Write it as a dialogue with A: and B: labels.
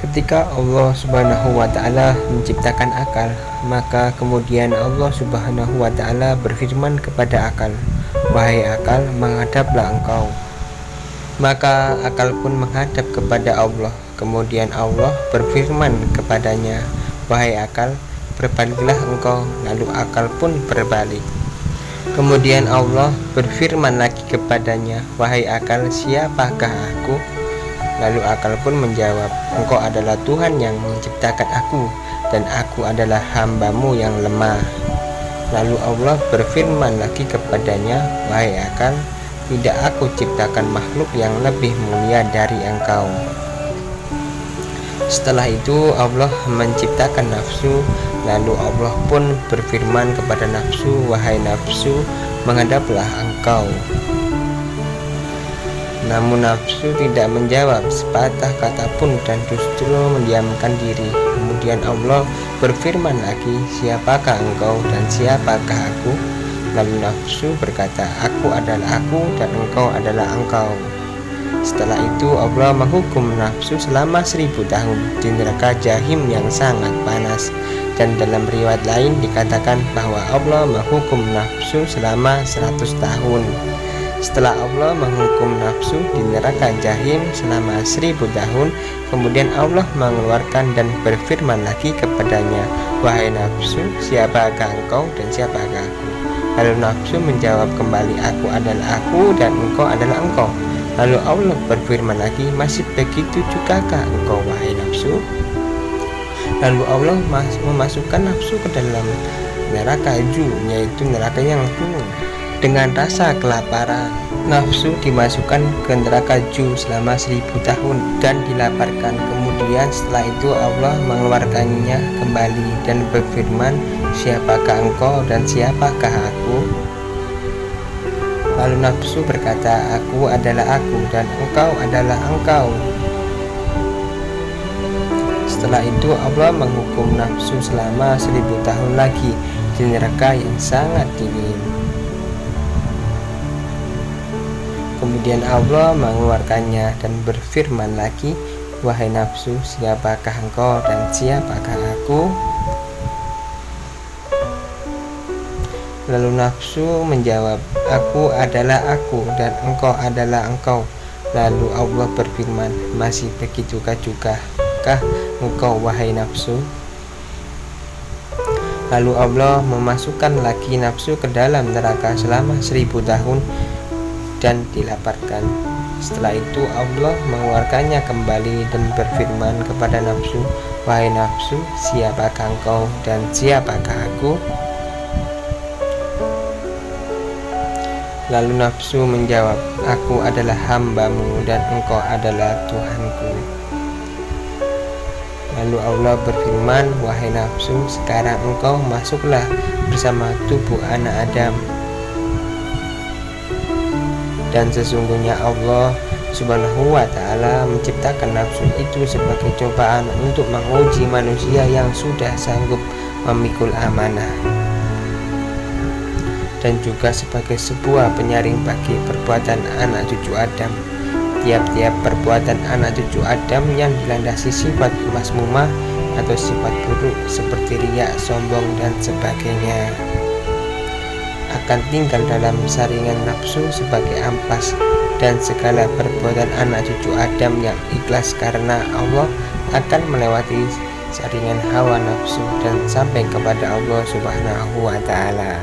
A: Ketika Allah Subhanahu wa Ta'ala menciptakan akal, maka kemudian Allah Subhanahu wa Ta'ala berfirman kepada akal, "Wahai akal, menghadaplah engkau." Maka akal pun menghadap kepada Allah. Kemudian Allah berfirman kepadanya, "Wahai akal, berbaliklah engkau." Lalu akal pun berbalik. Kemudian Allah berfirman lagi kepadanya, "Wahai akal, siapakah aku?" Lalu akal pun menjawab, "Engkau adalah Tuhan yang menciptakan aku, dan aku adalah hamba-Mu yang lemah." Lalu Allah berfirman lagi kepadanya, "Wahai akal, tidak aku ciptakan makhluk yang lebih mulia dari engkau." Setelah itu Allah menciptakan nafsu. Lalu Allah pun berfirman kepada nafsu, "Wahai nafsu, menghadaplah engkau." Namun nafsu tidak menjawab sepatah kata pun dan justru mendiamkan diri. Kemudian Allah berfirman lagi, "Siapakah engkau dan siapakah aku?" Lalu nafsu berkata, "Aku adalah aku dan engkau adalah engkau." Setelah itu Allah menghukum nafsu selama 1000 tahun di neraka Jahim yang sangat panas. Dan dalam riwayat lain dikatakan bahwa Allah menghukum nafsu selama 100 tahun. Setelah Allah menghukum nafsu di neraka Jahim selama 1000 tahun, kemudian Allah mengeluarkan dan berfirman lagi kepadanya, "Wahai nafsu, siapakah engkau dan siapakah aku?" Lalu nafsu menjawab kembali, "Aku adalah aku dan engkau adalah engkau." Lalu Allah berfirman lagi, "Masih begitu jugakah engkau, wahai nafsu?" Lalu Allah memasukkan nafsu ke dalam neraka Ju, yaitu neraka yang penuh dengan rasa kelaparan. Nafsu dimasukkan ke neraka Ju selama 1000 tahun dan dilaparkan. Kemudian setelah itu Allah mengeluarkannya kembali dan berfirman, "Siapakah engkau dan siapakah aku?" Lalu nafsu berkata, "Aku adalah aku dan engkau adalah engkau." Setelah itu Allah menghukum nafsu selama 1000 tahun lagi di neraka yang sangat dingin. Kemudian Allah mengeluarkannya dan berfirman lagi, "Wahai nafsu, siapakah engkau dan siapakah aku?" Lalu nafsu menjawab, "Aku adalah aku dan engkau adalah engkau." Lalu Allah berfirman, "Masih begitukah jugakah engkau, wahai nafsu?" Lalu Allah memasukkan lagi nafsu ke dalam neraka selama 1000 tahun dan dilaparkan. Setelah itu Allah mengeluarkannya kembali dan berfirman kepada nafsu, "Wahai nafsu, siapakah engkau dan siapakah aku?" Lalu nafsu menjawab, "Aku adalah hamba-Mu dan engkau adalah Tuhanku." Lalu Allah berfirman, "Wahai nafsu, sekarang engkau masuklah bersama tubuh anak Adam." Dan sesungguhnya Allah Subhanahu wa Ta'ala menciptakan nafsu itu sebagai cobaan untuk menguji manusia yang sudah sanggup memikul amanah, dan juga sebagai sebuah penyaring bagi perbuatan anak cucu Adam. Tiap-tiap perbuatan anak cucu Adam yang dilandasi sifat mazmumah atau sifat buruk seperti riya, sombong, dan sebagainya akan tinggal dalam saringan nafsu sebagai ampas, dan segala perbuatan anak cucu Adam yang ikhlas karena Allah akan melewati saringan hawa nafsu dan sampai kepada Allah Subhanahu wa Ta'ala.